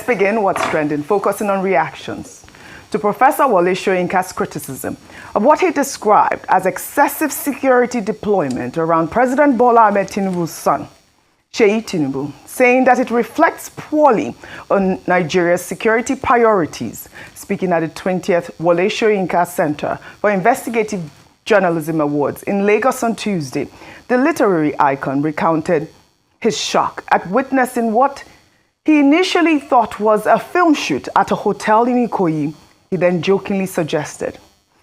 Let's begin what's trending, focusing on reactions to Professor Wole Soyinka's criticism of what he described as excessive security deployment around President Bola Ahmed Tinubu's son, Seyi Tinubu, saying that it reflects poorly on Nigeria's security priorities. Speaking at the 20th Wole Soyinka Center for Investigative Journalism Awards in Lagos on Tuesday, the literary icon recounted his shock at witnessing what he initially thought was a film shoot at a hotel in Ikoyi. He then jokingly suggested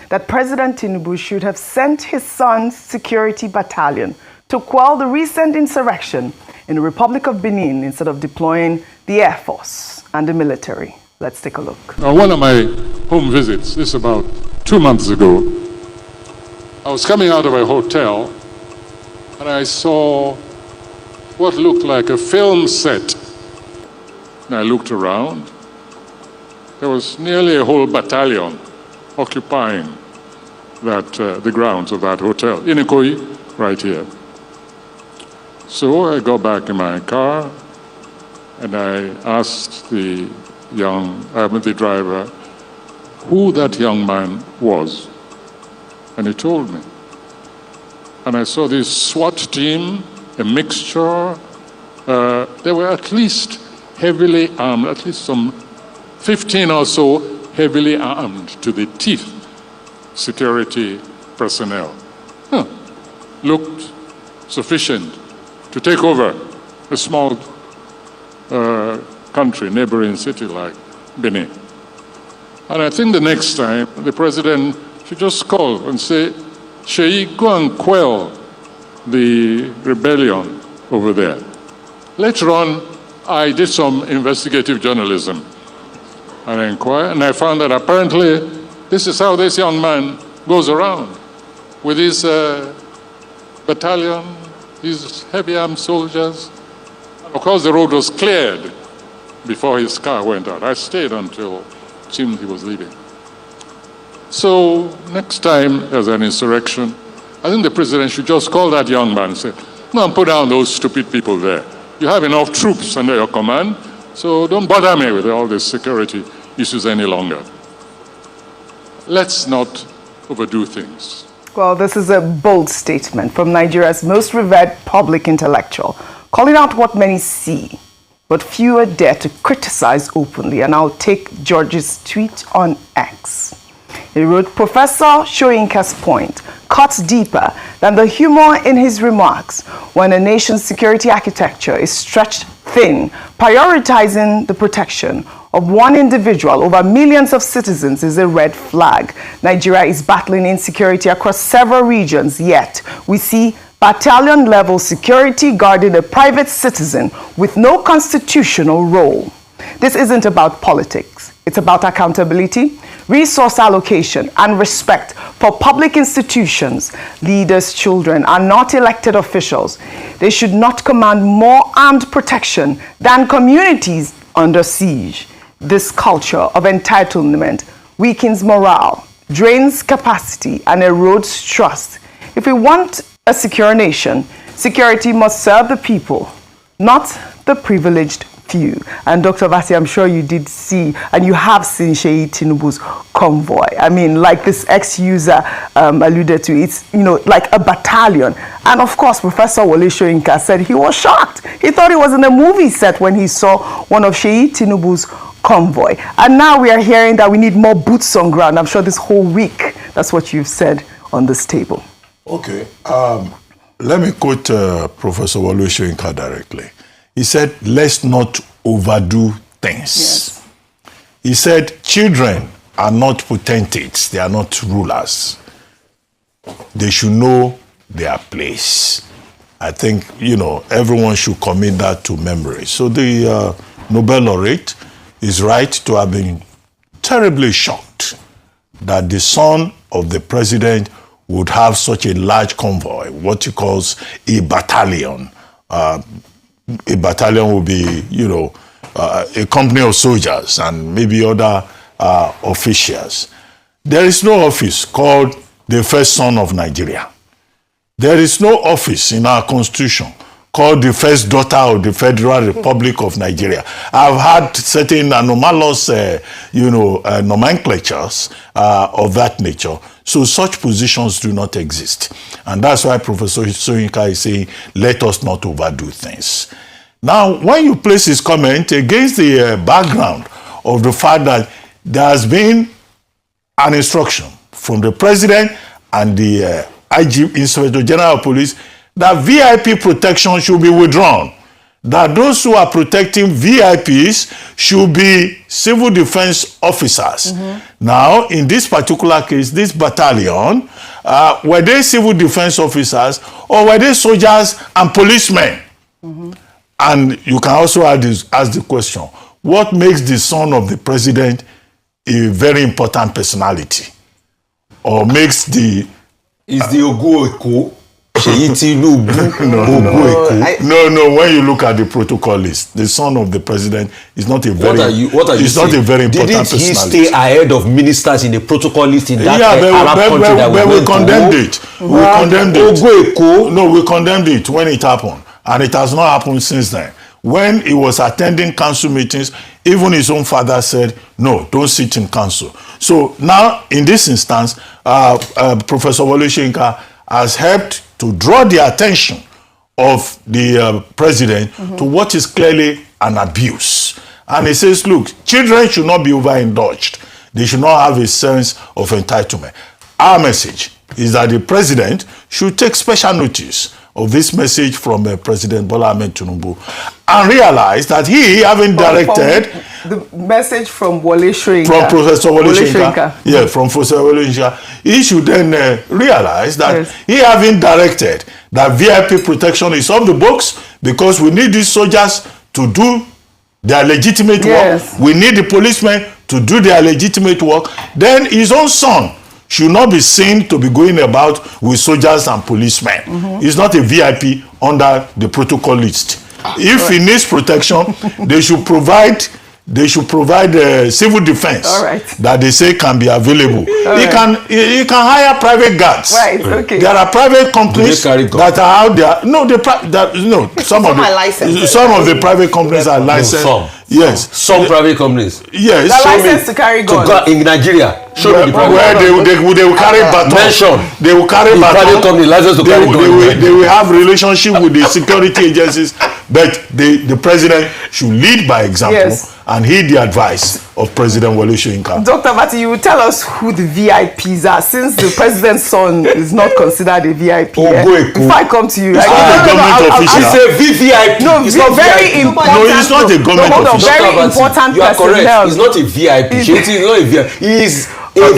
that President Tinubu should have sent his son's security battalion to quell the recent insurrection in the Republic of Benin instead of deploying the Air Force and the military. Let's take a look. On one of my home visits, this about 2 months ago, I was coming out of a hotel and I saw what looked like a film set. And I looked around. There was nearly a whole battalion occupying the grounds of that hotel, in Ikoyi, right here. So I got back in my car and I asked the driver who that young man was. And he told me. And I saw this SWAT team, a mixture. They were at least heavily armed, at least some 15 or so heavily armed to the teeth security personnel. Looked sufficient to take over a small country, neighboring city like Benin. And I think the next time the president should just call and say, Seyi, go and quell the rebellion over there. Later on, I did some investigative journalism and I inquired, and I found that apparently this is how this young man goes around with his battalion, his heavy armed soldiers. Of course, the road was cleared before his car went out. I stayed until it seemed he was leaving. So next time there's an insurrection, I think the president should just call that young man and say, "No, put down those stupid people there. You have enough troops under your command, so don't bother me with all these security issues any longer." Let's not overdo things. Well, this is a bold statement from Nigeria's most revered public intellectual, calling out what many see, but fewer dare to criticize openly. And I'll take George's tweet on X. He wrote, Professor Soyinka's point cuts deeper than the humor in his remarks. When a nation's security architecture is stretched thin, prioritizing the protection of one individual over millions of citizens is a red flag. Nigeria is battling insecurity across several regions, yet we see battalion-level security guarding a private citizen with no constitutional role. This isn't about politics. It's about accountability, resource allocation, and respect for public institutions. Leaders' children are not elected officials. They should not command more armed protection than communities under siege. This culture of entitlement weakens morale, drains capacity, and erodes trust. If we want a secure nation, security must serve the people, not the privileged few. And Dr. Abati, I'm sure you did see, and you have seen Seyi Tinubu's convoy. I mean, like this ex-user alluded to, it's, like a battalion. And of course, Professor Wole Soyinka said he was shocked. He thought he was in a movie set when he saw one of Seyi Tinubu's convoy. And now we are hearing that we need more boots on ground. I'm sure this whole week, that's what you've said on this table. Okay. Let me quote Professor Wole Soyinka directly. He said, let's not overdo things. Yes. He said, children are not potentates. They are not rulers. They should know their place. I think, everyone should commit that to memory. So the Nobel laureate is right to have been terribly shocked that the son of the president would have such a large convoy, what he calls a battalion. A battalion will be, a company of soldiers and maybe other officials. There is no office called the first son of Nigeria. There is no office in our constitution called the first daughter of the Federal Republic of Nigeria. I've had certain anomalous, nomenclatures of that nature. So such positions do not exist. And that's why Professor Soyinka is saying, let us not overdo things. Now, when you place his comment against the background of the fact that there has been an instruction from the president and the IG, Inspector General of Police, that VIP protection should be withdrawn. That those who are protecting VIPs should be civil defense officers. Now, in this particular case, this battalion, were they civil defense officers or were they soldiers and policemen? And you can also ask the question, what makes the son of the president a very important personality? Or makes the... Is the Ogo Tinubu? No, when you look at the protocol list, the son of the president is not a very... What are you saying? Not a very important personality. Didn't he stay ahead of ministers in the protocol list in that Arab country that we condemned it. We condemned it. No, we condemned it when it happened. And it has not happened since then. When he was attending council meetings, even his own father said, no, don't sit in council. So now, in this instance, Professor Wole has helped to draw the attention of the president to what is clearly an abuse. And he says, look, children should not be overindulged. They should not have a sense of entitlement. Our message is that the president should take special notice of this message from President Bola Ahmed Tinubu and realize that he, having directed... The message from Wole Soyinka. From Professor Wole Soyinka. Yeah, from Professor Wole Soyinka. He should then realize that he, having directed that VIP protection is off the books because we need these soldiers to do their legitimate work. We need the policemen to do their legitimate work. Then his own son should not be seen to be going about with soldiers and policemen. He's not a VIP under the protocol list. If he needs protection, they should provide civil defense that they say can be available. He can hire private guards. There are private companies that are out there. No, some of the private companies are licensed. Some private companies. Yes. They're licensed to carry guns. In Nigeria. Show me the private. Where they will carry baton. They will carry baton. Private company licensed to carry guns. They will have relationship with the security agencies, but the president should lead by example and heed the advice of President Wole Soyinka. Dr. Abati, you will tell us who the VIPs are, since the president's son is not considered a VIP. If I come to you, it's not a government official. It's a VVIP. No, it's not very important. No, it's not a government official. Very important. You are correct. He's not a VIP. He's not a VIP. He's Hold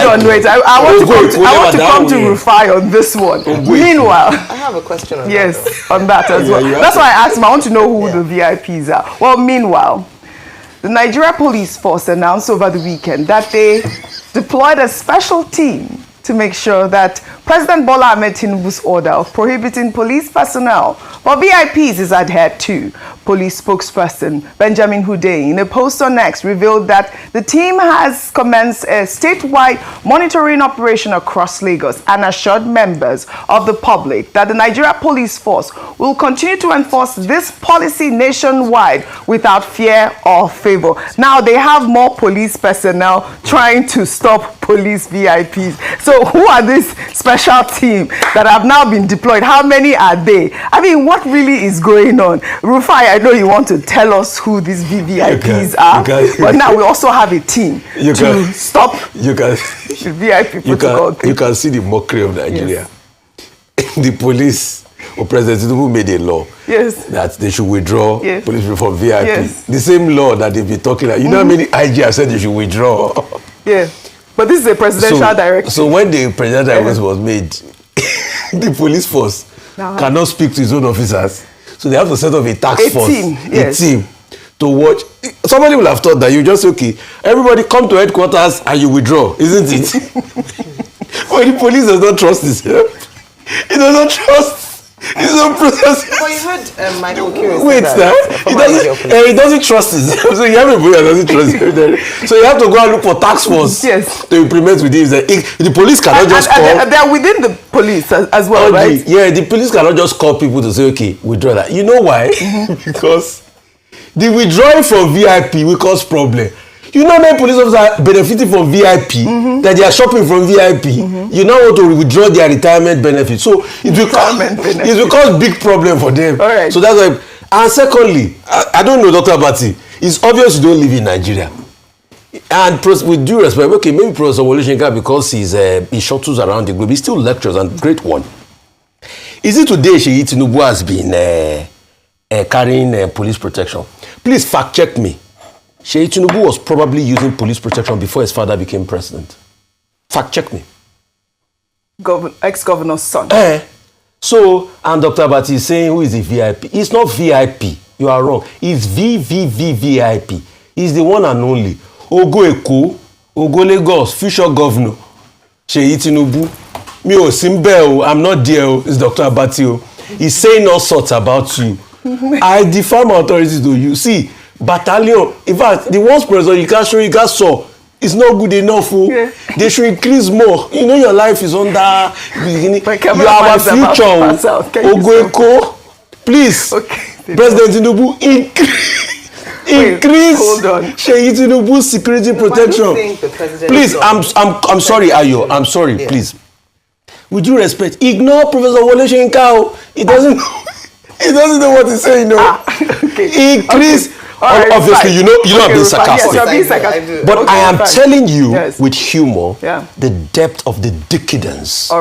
on, wait. I want to come to Rufai on this one. Meanwhile, I have a question on that. Yes, on that as well. That's why I asked him. I want to know who the VIPs are. Well, meanwhile, the Nigeria Police Force announced over the weekend that they deployed a special team to make sure that President Bola Ahmed Tinubu's order of prohibiting police personnel for VIPs is adhered to. Police spokesperson Benjamin Hundeyin, in a post on X, revealed that the team has commenced a statewide monitoring operation across Lagos and assured members of the public that the Nigeria Police Force will continue to enforce this policy nationwide without fear or favor. Now, they have more police personnel trying to stop police VIPs. So who are this special team that have now been deployed? How many are they? I mean, what really is going on? Rufai, I know you want to tell us who these VVIPs are, but now we also have a team to stop the VIP protocol thing. You can see the mockery of Nigeria. The police, or President Tinubu made a law that they should withdraw police from VIP. The same law that they've been talking about. You know how many IG have said they should withdraw? But this is a presidential directive. So when the presidential directive was made, the police force cannot speak to his own officers. So they have to set up a task force, a team to watch. Somebody will have thought that you just everybody come to headquarters and you withdraw, isn't it? But the police does not trust this. It does not trust He's a process. But you heard Michael Kiri Wait, he doesn't trust himself. So you have a boy that doesn't trust him. So you have to go and look for task force to implement with him. The police cannot just call. They are within the police as well, right? The police cannot just call people to say, okay, withdraw that. You know why? Because the withdrawing from VIP will cause problem. You know many police officers are benefiting from VIP, that they are shopping from VIP. You now want to withdraw their retirement benefits. So it will cause big problem for them. All right. So that's why. And secondly, I don't know, Dr. Abati, it's obvious you don't live in Nigeria. And with due respect, okay, maybe Professor Wole because he shuttles around the globe, he still lectures, and great one. Is it today Tinubu has been carrying police protection? Please fact check me. Tinubu was probably using police protection before his father became president. Fact check me. Ex-governor's son. So, and Dr. Abati is saying, who is the VIP? It's not VIP. You are wrong. It's VVVVIP. He's the one and only. Ogo Eko, Ogo Lagos, future governor. Tinubu. Me o Simbe, I'm not there. It's Dr. Abati. He's saying all sorts about you. I defy my authorities to you. See, Battalion, in fact, the worst pressure you can show, it's not good enough. They should increase more. You know your life is under beginning. You have a future. Ogoeko, please, President Tinubu, increase Tinubu's security protection. Please, I'm sorry, Ayo. I'm sorry, please. With due respect, ignore Professor Wole Soyinka. He doesn't know what he's saying. No, increase. Right, obviously, you know I'm being sarcastic. Yes, but I am telling you with humor the depth of the decadence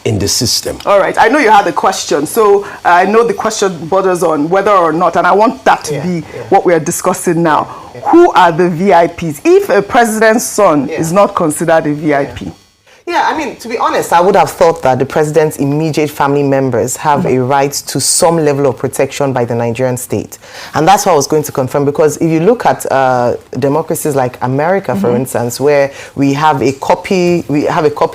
in the system. All right. I know you had a question. So I know the question borders on whether or not, and I want that to be what we are discussing now. Who are the VIPs? If a president's son is not considered a VIP? Yeah, I mean, to be honest, I would have thought that the president's immediate family members have a right to some level of protection by the Nigerian state. And that's what I was going to confirm, because if you look at democracies like America, for instance, where we have a copy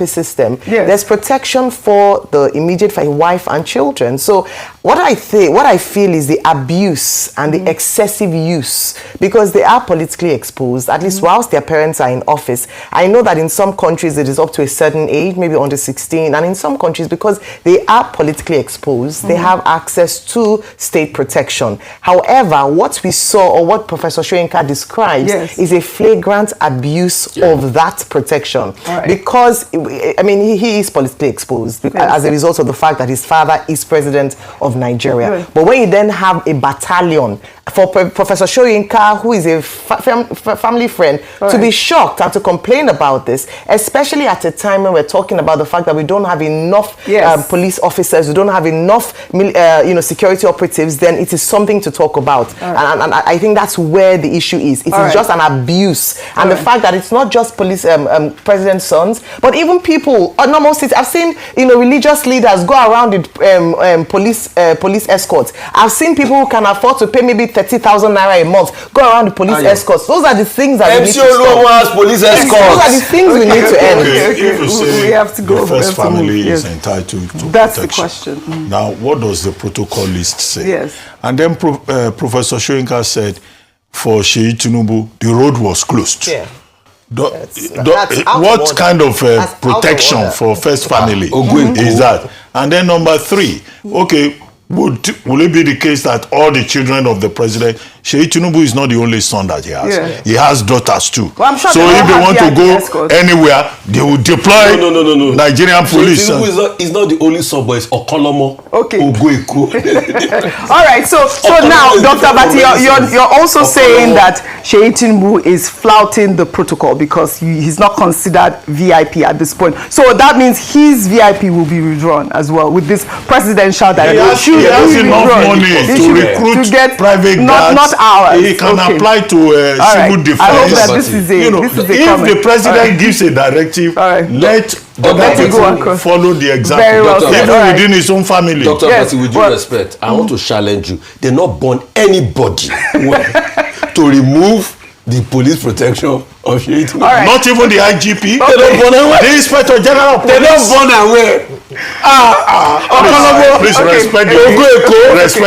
system, there's protection for the immediate wife and children. So what I feel is the abuse and the excessive use, because they are politically exposed, at least whilst their parents are in office. I know that in some countries it is up to a certain age, maybe under 16, and in some countries, because they are politically exposed, they have access to state protection. However, what we saw, or what Professor Soyinka describes, is a flagrant abuse of that protection. Because, I mean, he is politically exposed as a result of the fact that his father is president of Nigeria. But when you then have a battalion, for Professor Soyinka, who is a family friend, to be shocked and to complain about this, especially at a time when we're talking about the fact that we don't have enough police officers, we don't have enough security operatives, then it is something to talk about. And I think that's where the issue is. It is just an abuse. And the fact that it's not just police president's sons, but even people, normal citizens. I've seen religious leaders go around with police escorts. I've seen people who can afford to pay maybe 30,000 naira a month go around the police escorts. Those are the things that we need to stop. Police escorts. Those are the things we need to end. We have to go. The first family is entitled to That's protection. The question. Now, what does the protocol list say? Yes. And then Professor Soyinka said, for Tinubu, the road was closed. Yeah. What kind of protection for first family is that? And then number 3, okay, will it be the case that all the children of the president, Tinubu is not the only son that he has. He has daughters too. Well, I'm sure so if they want to go anywhere, they will deploy Nigerian police. Tinubu is not the only son, but it's Okolomo. Okay. Ogoeko. All right. So now, Dr. Abati, you're also saying that Tinubu is flouting the protocol because he's not considered VIP at this point. So that means his VIP will be withdrawn as well with this presidential directive. He has enough money to recruit private guards. Not ours. He can apply to civil defense. I hope that this is if the president gives a directive, let other people follow the example, even within his own family. Dr. Abati, with due respect, I want to challenge you. They not born anybody to remove the police protection of Tinubu. Not even the IGP. They don't born away. The Inspector General of Police. They don't born away. Please respect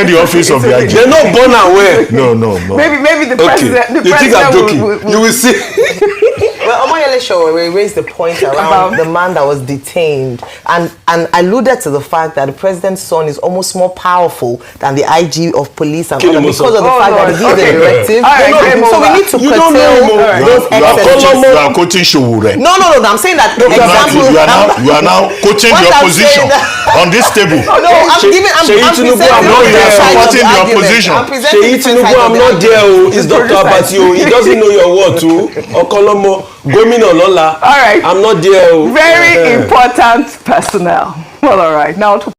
the office of the IG. They're not born aware. No. Maybe the president. The think I'm joking. will You will see. Well, Omoyele Sowore raised the point around the man that was detained and alluded to the fact that the president's son is almost more powerful than the IG of police and others because of the fact that he gives the directive. So we need to curtail those excesses. You are quoting Sowore. No. I'm saying that example. You are now quoting your position on this table. No, I'm presenting supporting your position. Tinubu, I'm not there. It's Dr. Abati. He doesn't know your word too. Okolomo, Gomina Lola. All right. I'm not there. Very important personnel. Well, all right. Now to